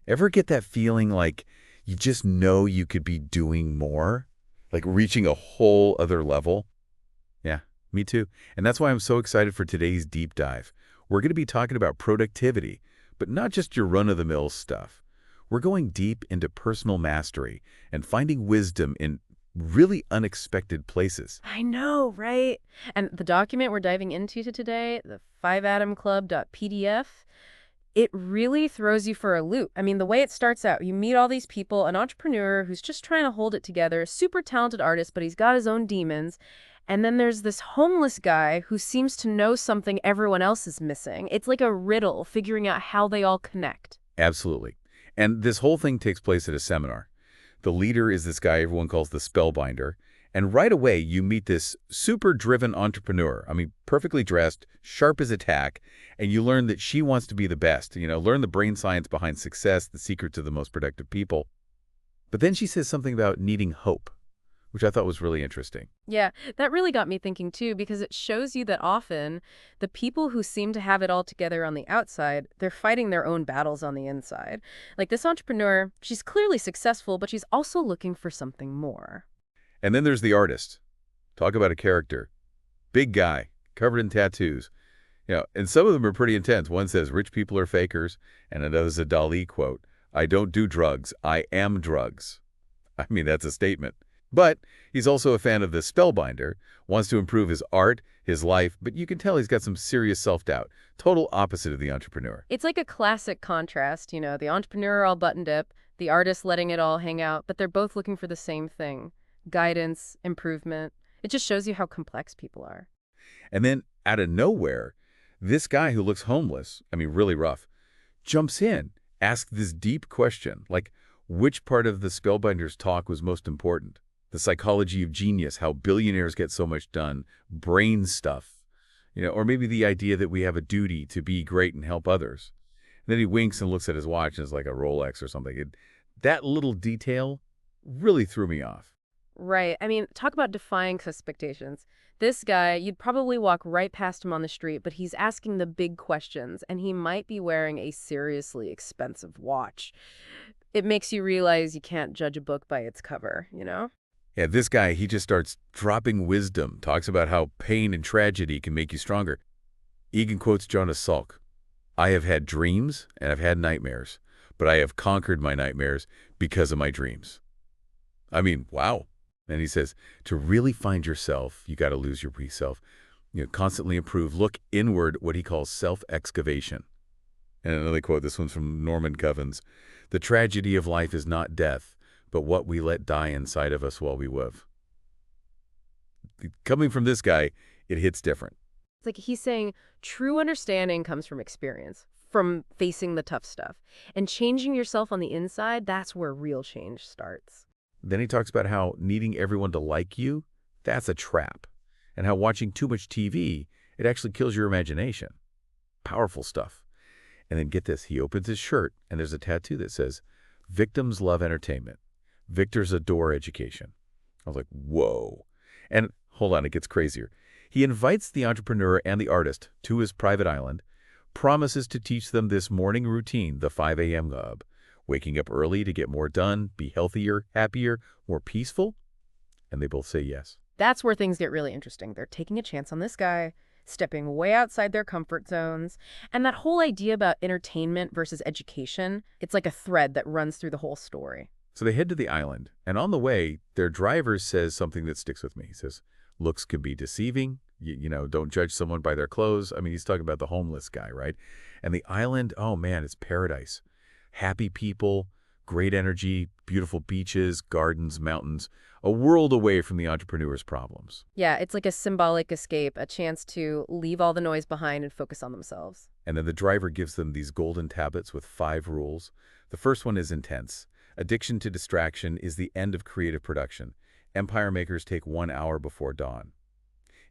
Ever get that feeling like you just know you could be doing more? Like reaching a whole other level? Yeah, me too. And that's why I'm so excited for today's deep dive. We're going to be talking about productivity, but not just your run-of-the-mill stuff. We're going deep into personal mastery and finding wisdom in really unexpected places. I know, right? And the document we're diving into today, the 5atomclub.pdf, it really throws you for a loop. I mean, the way it starts out, you meet all these people, an entrepreneur who's just trying to hold it together, a super talented artist, but he's got his own demons. And then there's this homeless guy who seems to know something everyone else is missing. It's like a riddle, figuring out how they all connect. Absolutely. And this whole thing takes place at a seminar. The leader is this guy everyone calls the Spellbinder. And right away, you meet this super driven entrepreneur. I mean, perfectly dressed, sharp as a tack, and you learn that she wants to be the best. Learn the brain science behind success, the secret to the most productive people. But then she says something about needing hope, which I thought was really interesting. Yeah, that really got me thinking too, because it shows you that often the people who seem to have it all together on the outside, they're fighting their own battles on the inside. Like this entrepreneur, she's clearly successful, but she's also looking for something more. And then there's the artist. Talk about a character. Big guy, covered in tattoos. And some of them are pretty intense. One says, rich people are fakers, and another's a Dali quote, I don't do drugs, I am drugs. I mean, that's a statement. But he's also a fan of the Spellbinder, wants to improve his art, his life, but you can tell he's got some serious self-doubt. Total opposite of the entrepreneur. It's like a classic contrast, the entrepreneur all buttoned up, the artist letting it all hang out, but they're both looking for the same thing: guidance, improvement. It just shows you how complex people are. And then, out of nowhere, this guy who looks homeless, I mean, really rough, jumps in, asks this deep question, like, which part of the Spellbinder's talk was most important? The psychology of genius, how billionaires get so much done, brain stuff, or maybe the idea that we have a duty to be great and help others. And then he winks and looks at his watch, and it's like a Rolex or something. That little detail really threw me off. Right. I mean, talk about defying expectations. This guy, you'd probably walk right past him on the street, but he's asking the big questions, and he might be wearing a seriously expensive watch. It makes you realize you can't judge a book by its cover? Yeah, this guy, he just starts dropping wisdom, talks about how pain and tragedy can make you stronger. Egan quotes Jonas Salk, I have had dreams and I've had nightmares, but I have conquered my nightmares because of my dreams. I mean, wow. And he says, to really find yourself, you got to lose your pre-self, constantly improve, look inward, what he calls self-excavation. And another quote, this one's from Norman Covens, the tragedy of life is not death, but what we let die inside of us while we live. Coming from this guy, it hits different. It's like he's saying true understanding comes from experience, from facing the tough stuff. And changing yourself on the inside, that's where real change starts. Then he talks about how needing everyone to like you, that's a trap. And how watching too much TV, it actually kills your imagination. Powerful stuff. And then get this, he opens his shirt and there's a tattoo that says, victims love entertainment. Victors adore education. I was like, whoa. And hold on, it gets crazier. He invites the entrepreneur and the artist to his private island, promises to teach them this morning routine, the 5 a.m. club, waking up early to get more done, be healthier, happier, more peaceful. And they both say yes. That's where things get really interesting. They're taking a chance on this guy, stepping way outside their comfort zones. And that whole idea about entertainment versus education, it's like a thread that runs through the whole story. So they head to the island, and on the way, their driver says something that sticks with me. He says, looks can be deceiving. Don't judge someone by their clothes. I mean, he's talking about the homeless guy, right? And the island, oh man, it's paradise. Happy people, great energy, beautiful beaches, gardens, mountains, a world away from the entrepreneur's problems. Yeah, it's like a symbolic escape, a chance to leave all the noise behind and focus on themselves. And then the driver gives them these golden tablets with 5 rules. The first one is intense. Addiction to distraction is the end of creative production. Empire makers take 1 hour before dawn.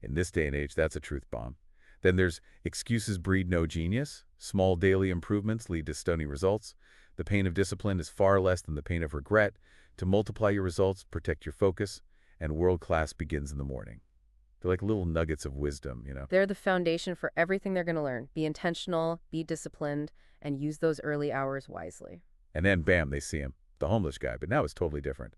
In this day and age, that's a truth bomb. Then there's excuses breed no genius. Small daily improvements lead to stunning results. The pain of discipline is far less than the pain of regret. To multiply your results, protect your focus, and world-class begins in the morning. They're like little nuggets of wisdom. They're the foundation for everything they're going to learn. Be intentional, be disciplined, and use those early hours wisely. And then, bam, they see him, the homeless guy. But now it's totally different.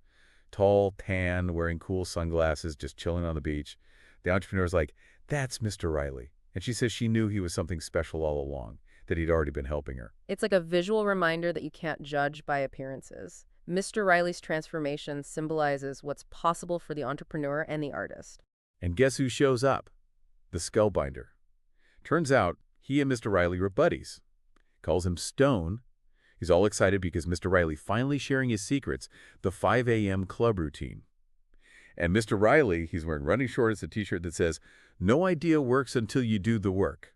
Tall, tan, wearing cool sunglasses, just chilling on the beach. The entrepreneur's like, that's Mr. Riley. And she says she knew he was something special all along, that he'd already been helping her. It's like a visual reminder that you can't judge by appearances. Mr. Riley's transformation symbolizes what's possible for the entrepreneur and the artist. And guess who shows up? The Spellbinder. Turns out, he and Mr. Riley were buddies. Calls him Stone. He's all excited because Mr. Riley finally sharing his secrets, the 5 a.m. club routine. And Mr. Riley, he's wearing running shorts, a t-shirt that says, no idea works until you do the work.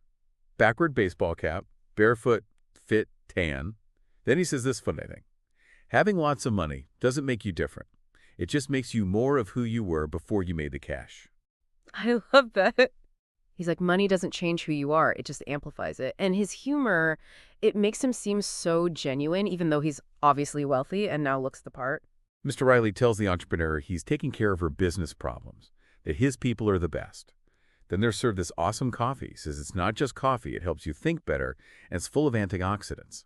Backward baseball cap, barefoot, fit, tan. Then he says this funny thing. Having lots of money doesn't make you different. It just makes you more of who you were before you made the cash. I love that. He's like, money doesn't change who you are. It just amplifies it. And his humor, it makes him seem so genuine, even though he's obviously wealthy and now looks the part. Mr. Riley tells the entrepreneur he's taking care of her business problems, that his people are the best. Then they're served this awesome coffee. He says it's not just coffee, it helps you think better, and it's full of antioxidants.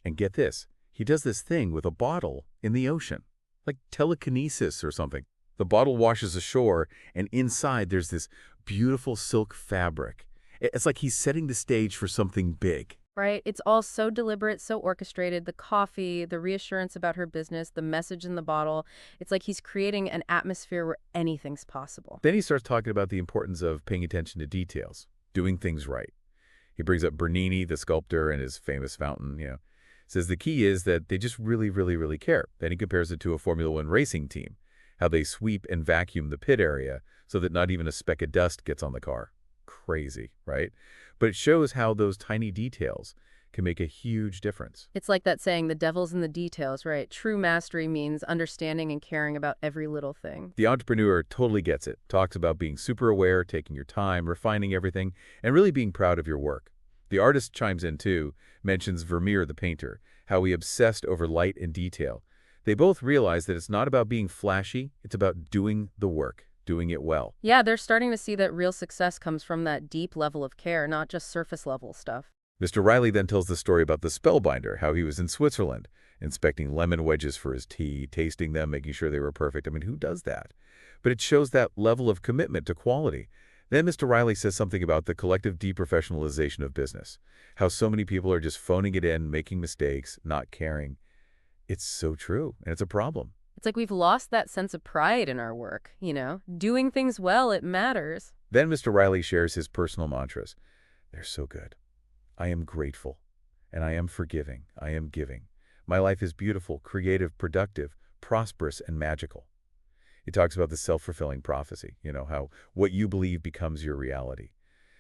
And get this, he does this thing with a bottle in the ocean, like telekinesis or something. The bottle washes ashore, and inside there's this beautiful silk fabric. It's like he's setting the stage for something big. Right? It's all so deliberate, so orchestrated. The coffee, the reassurance about her business, the message in the bottle. It's like he's creating an atmosphere where anything's possible. Then he starts talking about the importance of paying attention to details, doing things right. He brings up Bernini, the sculptor, and his famous fountain, Says the key is that they just really care. Then he compares it to a Formula One racing team, how they sweep and vacuum the pit area so that not even a speck of dust gets on the car. Crazy, right? But it shows how those tiny details can make a huge difference. It's like that saying, the devil's in the details, right? True mastery means understanding and caring about every little thing. The entrepreneur totally gets it, talks about being super aware, taking your time, refining everything, and really being proud of your work. The artist chimes in too, mentions Vermeer the painter, how he obsessed over light and detail. They both realize that it's not about being flashy, it's about doing the work, doing it well. Yeah, they're starting to see that real success comes from that deep level of care, not just surface level stuff. Mr. Riley then tells the story about the Spellbinder, how he was in Switzerland, inspecting lemon wedges for his tea, tasting them, making sure they were perfect. I mean, who does that? But it shows that level of commitment to quality. Then Mr. Riley says something about the collective deprofessionalization of business, how so many people are just phoning it in, making mistakes, not caring. It's so true, and it's a problem. It's like we've lost that sense of pride in our work, Doing things well, it matters. Then Mr. Riley shares his personal mantras. They're so good. I am grateful, and I am forgiving. I am giving. My life is beautiful, creative, productive, prosperous, and magical. He talks about the self-fulfilling prophecy, how what you believe becomes your reality.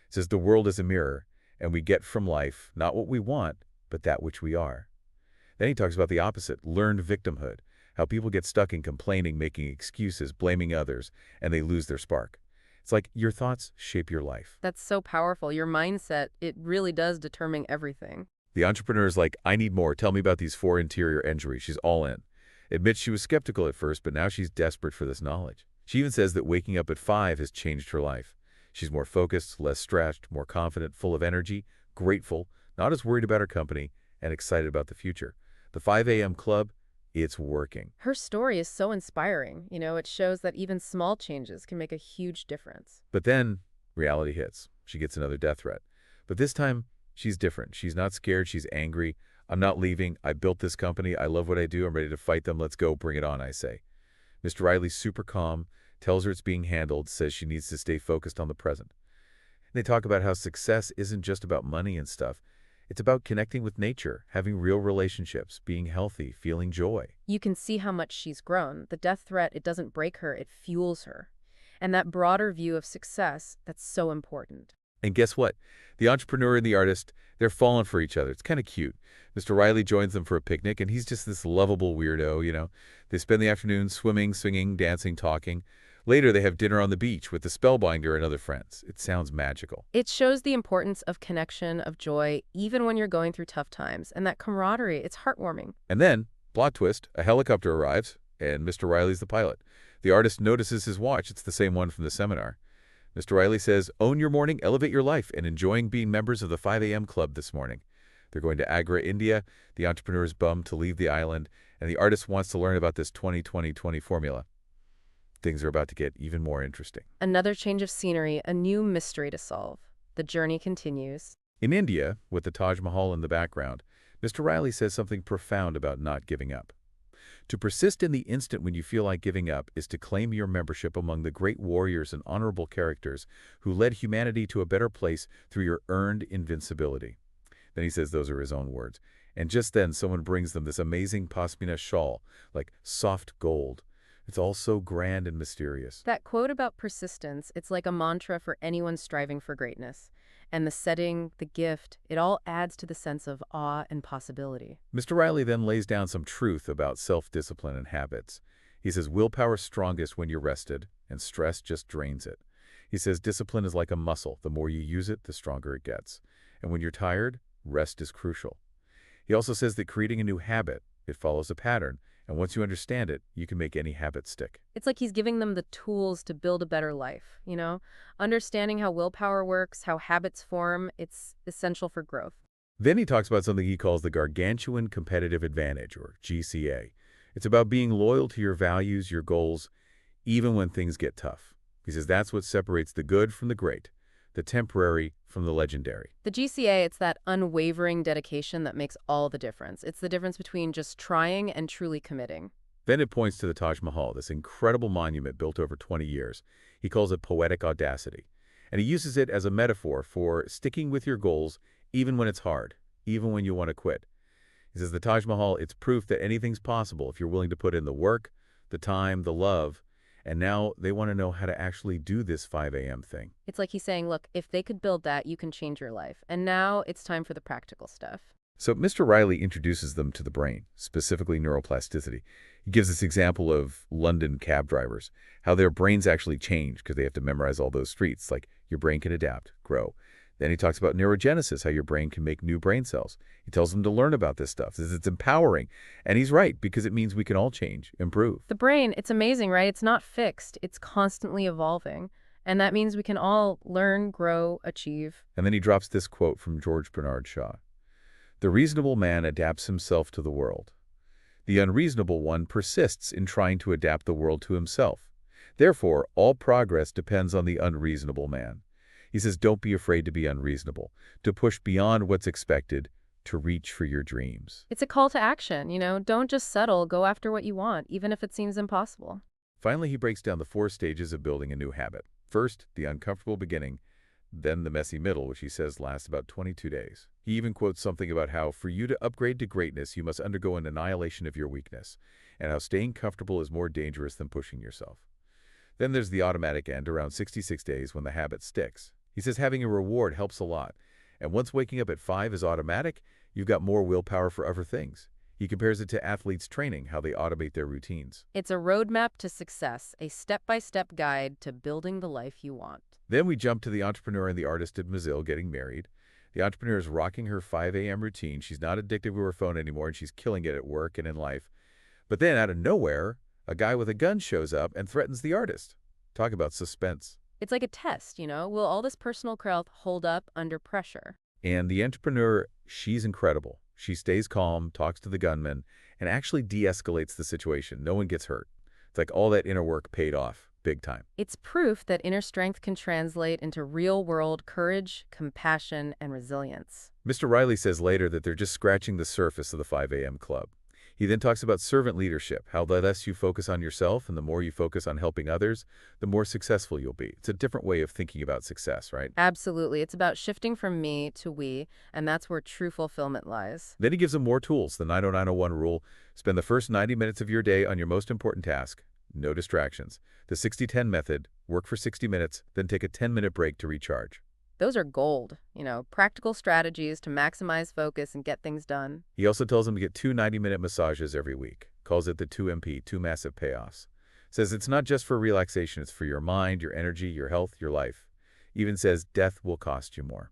He says the world is a mirror, and we get from life not what we want, but that which we are. Then he talks about the opposite, learned victimhood, how people get stuck in complaining, making excuses, blaming others, and they lose their spark. It's like your thoughts shape your life. That's so powerful. Your mindset, it really does determine everything. The entrepreneur is like, I need more. Tell me about these 4 interior injuries. She's all in. Admits she was skeptical at first, but now she's desperate for this knowledge. She even says that waking up at 5 has changed her life. She's more focused, less stressed, more confident, full of energy, grateful, not as worried about her company, and excited about the future. The 5 a.m. club, it's working. Her story is so inspiring. It shows that even small changes can make a huge difference. But then reality hits. She gets another death threat. But this time, she's different. She's not scared. She's angry. I'm not leaving. I built this company. I love what I do. I'm ready to fight them. Let's go. Bring it on, I say. Mr. Riley's super calm, tells her it's being handled, says she needs to stay focused on the present. And they talk about how success isn't just about money and stuff. It's about connecting with nature, having real relationships, being healthy, feeling joy. You can see how much she's grown. The death threat, it doesn't break her, it fuels her. And that broader view of success, that's so important. And guess what? The entrepreneur and the artist, they're falling for each other. It's kind of cute. Mr. Riley joins them for a picnic, and he's just this lovable weirdo, They spend the afternoon swimming, singing, dancing, talking. Later, they have dinner on the beach with the Spellbinder and other friends. It sounds magical. It shows the importance of connection, of joy, even when you're going through tough times. And that camaraderie, it's heartwarming. And then, plot twist, a helicopter arrives, and Mr. Riley's the pilot. The artist notices his watch. It's the same one from the seminar. Mr. Riley says, own your morning, elevate your life, and enjoying being members of the 5 a.m. club this morning. They're going to Agra, India. The entrepreneur is bummed to leave the island, and the artist wants to learn about this 20-20-20 formula. Things are about to get even more interesting. Another change of scenery, a new mystery to solve. The journey continues. In India, with the Taj Mahal in the background, Mr. Riley says something profound about not giving up. To persist in the instant when you feel like giving up is to claim your membership among the great warriors and honorable characters who led humanity to a better place through your earned invincibility. Then he says those are his own words. And just then someone brings them this amazing pashmina shawl, like soft gold. It's all so grand and mysterious. That quote about persistence, it's like a mantra for anyone striving for greatness. And the setting, the gift, it all adds to the sense of awe and possibility. Mr. Riley then lays down some truth about self-discipline and habits. He says willpower's strongest when you're rested, and stress just drains it. He says discipline is like a muscle. The more you use it, the stronger it gets. And when you're tired, rest is crucial. He also says that creating a new habit, it follows a pattern, and once you understand it, you can make any habit stick. It's like he's giving them the tools to build a better life, you know? Understanding how willpower works, how habits form, it's essential for growth. Then he talks about something he calls the gargantuan competitive advantage, or GCA. It's about being loyal to your values, your goals, even when things get tough. He says that's what separates the good from the great, the temporary from the legendary. The GCA, it's that unwavering dedication that makes all the difference. It's the difference between just trying and truly committing. Then it points to the Taj Mahal, this incredible monument built over 20 years. He calls it poetic audacity. And he uses it as a metaphor for sticking with your goals even when it's hard, even when you want to quit. He says the Taj Mahal, it's proof that anything's possible if you're willing to put in the work, the time, the love, and now they want to know how to actually do this 5 a.m. thing. It's like he's saying, look, if they could build that, you can change your life. And now it's time for the practical stuff. So Mr. Riley introduces them to the brain, specifically neuroplasticity. He gives this example of London cab drivers, how their brains actually change because they have to memorize all those streets, like your brain can adapt, grow. Then he talks about neurogenesis, how your brain can make new brain cells. He tells them to learn about this stuff. It's empowering. And he's right, because it means we can all change, improve. The brain, it's amazing, right? It's not fixed. It's constantly evolving. And that means we can all learn, grow, achieve. And then he drops this quote from George Bernard Shaw. The reasonable man adapts himself to the world. The unreasonable one persists in trying to adapt the world to himself. Therefore, all progress depends on the unreasonable man. He says, don't be afraid to be unreasonable, to push beyond what's expected, to reach for your dreams. It's a call to action, you know? Don't just settle, go after what you want, even if it seems impossible. Finally, he breaks down the 4 stages of building a new habit. First, the uncomfortable beginning, then the messy middle, which he says lasts about 22 days. He even quotes something about how, for you to upgrade to greatness, you must undergo an annihilation of your weakness, and how staying comfortable is more dangerous than pushing yourself. Then there's the automatic end, around 66 days when the habit sticks. He says having a reward helps a lot, and once waking up at 5 is automatic, you've got more willpower for other things. He compares it to athletes training, how they automate their routines. It's a roadmap to success, a step-by-step guide to building the life you want. Then we jump to the entrepreneur and the artist of Brazil getting married. The entrepreneur is rocking her 5 a.m. routine. She's not addicted to her phone anymore, and she's killing it at work and in life. But then, out of nowhere, a guy with a gun shows up and threatens the artist. Talk about suspense. It's like a test, you know? Will all this personal growth hold up under pressure? And the entrepreneur, she's incredible. She stays calm, talks to the gunman, and actually de-escalates the situation. No one gets hurt. It's like all that inner work paid off, big time. It's proof that inner strength can translate into real-world courage, compassion, and resilience. Mr. Riley says later that they're just scratching the surface of the 5 a.m. club. He then talks about servant leadership, how the less you focus on yourself and the more you focus on helping others, the more successful you'll be. It's a different way of thinking about success, right? Absolutely. It's about shifting from me to we, and that's where true fulfillment lies. Then he gives them more tools, the 90901 rule. Spend the first 90 minutes of your day on your most important task. No distractions. The 60-10 method, work for 60 minutes, then take a 10-minute break to recharge. Those are gold, you know, practical strategies to maximize focus and get things done. He also tells them to get 2 90-minute massages every week. Calls it the 2MP, 2 massive payoffs. Says it's not just for relaxation, it's for your mind, your energy, your health, your life. Even says death will cost you more.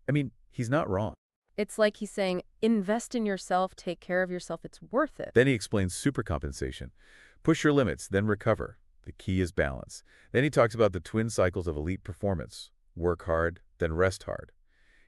I mean, he's not wrong. It's like he's saying, invest in yourself, take care of yourself, it's worth it. Then he explains supercompensation. Push your limits, then recover. The key is balance. Then he talks about the twin cycles of elite performance. Work hard, then rest hard.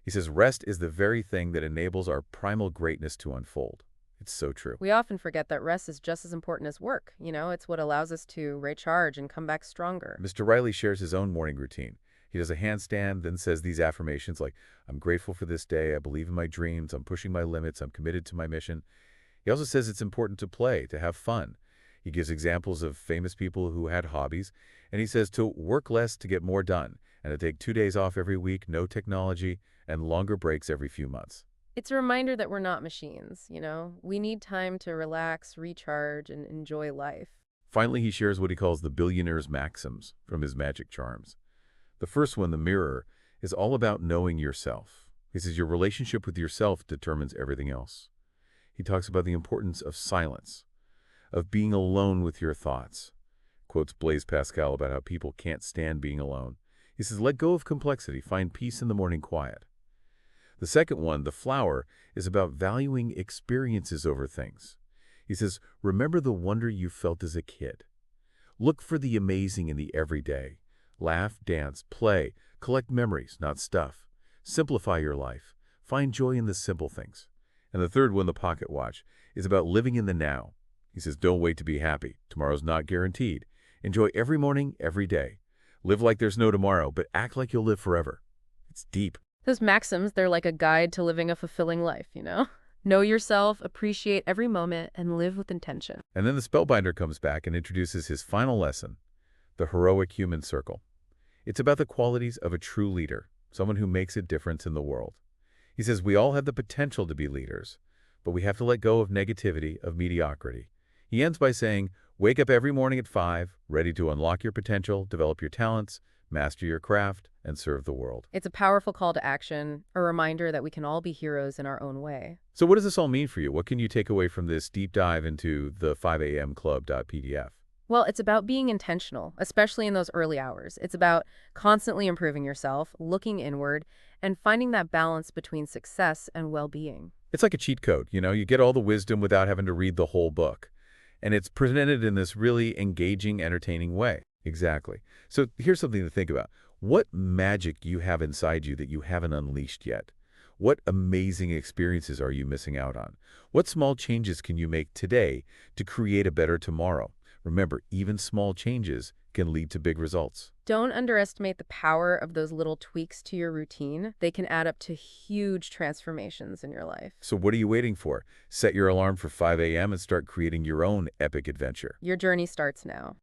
He says rest is the very thing that enables our primal greatness to unfold. It's so true. We often forget that rest is just as important as work. It's what allows us to recharge and come back stronger. Mr. Riley shares his own morning routine. He does a handstand, then says these affirmations like, I'm grateful for this day, I believe in my dreams, I'm pushing my limits, I'm committed to my mission. He also says it's important to play, to have fun. He gives examples of famous people who had hobbies, and he says to work less to get more done, and to take 2 days off every week, no technology, and longer breaks every few months. It's a reminder that we're not machines. We need time to relax, recharge, and enjoy life. Finally, he shares what he calls the billionaire's maxims from his magic charms. The first one, the mirror, is all about knowing yourself. He says your relationship with yourself determines everything else. He talks about the importance of silence, of being alone with your thoughts. Quotes Blaise Pascal about how people can't stand being alone. He says, let go of complexity, find peace in the morning quiet. The second one, the flower, is about valuing experiences over things. He says, remember the wonder you felt as a kid. Look for the amazing in the everyday. Laugh, dance, play, collect memories, not stuff. Simplify your life. Find joy in the simple things. And the third one, the pocket watch, is about living in the now. He says, don't wait to be happy. Tomorrow's not guaranteed. Enjoy every morning, every day. Live like there's no tomorrow, but act like you'll live forever. It's deep. Those maxims, they're like a guide to living a fulfilling life. Know yourself, appreciate every moment, and live with intention. And then the Spellbinder comes back and introduces his final lesson, the heroic human circle. It's about the qualities of a true leader, someone who makes a difference in the world. He says we all have the potential to be leaders, but we have to let go of negativity, of mediocrity. He ends by saying, wake up every morning at 5, ready to unlock your potential, develop your talents, master your craft, and serve the world. It's a powerful call to action, a reminder that we can all be heroes in our own way. So what does this all mean for you? What can you take away from this deep dive into the 5amclub.pdf? Well, it's about being intentional, especially in those early hours. It's about constantly improving yourself, looking inward, and finding that balance between success and well-being. It's like a cheat code. You get all the wisdom without having to read the whole book. And it's presented in this really engaging, entertaining way. Exactly. So here's something to think about. What magic you have inside you that you haven't unleashed yet? What amazing experiences are you missing out on? What small changes can you make today to create a better tomorrow? Remember, even small changes can lead to big results. Don't underestimate the power of those little tweaks to your routine. They can add up to huge transformations in your life. So what are you waiting for? Set your alarm for 5 a.m. and start creating your own epic adventure. Your journey starts now.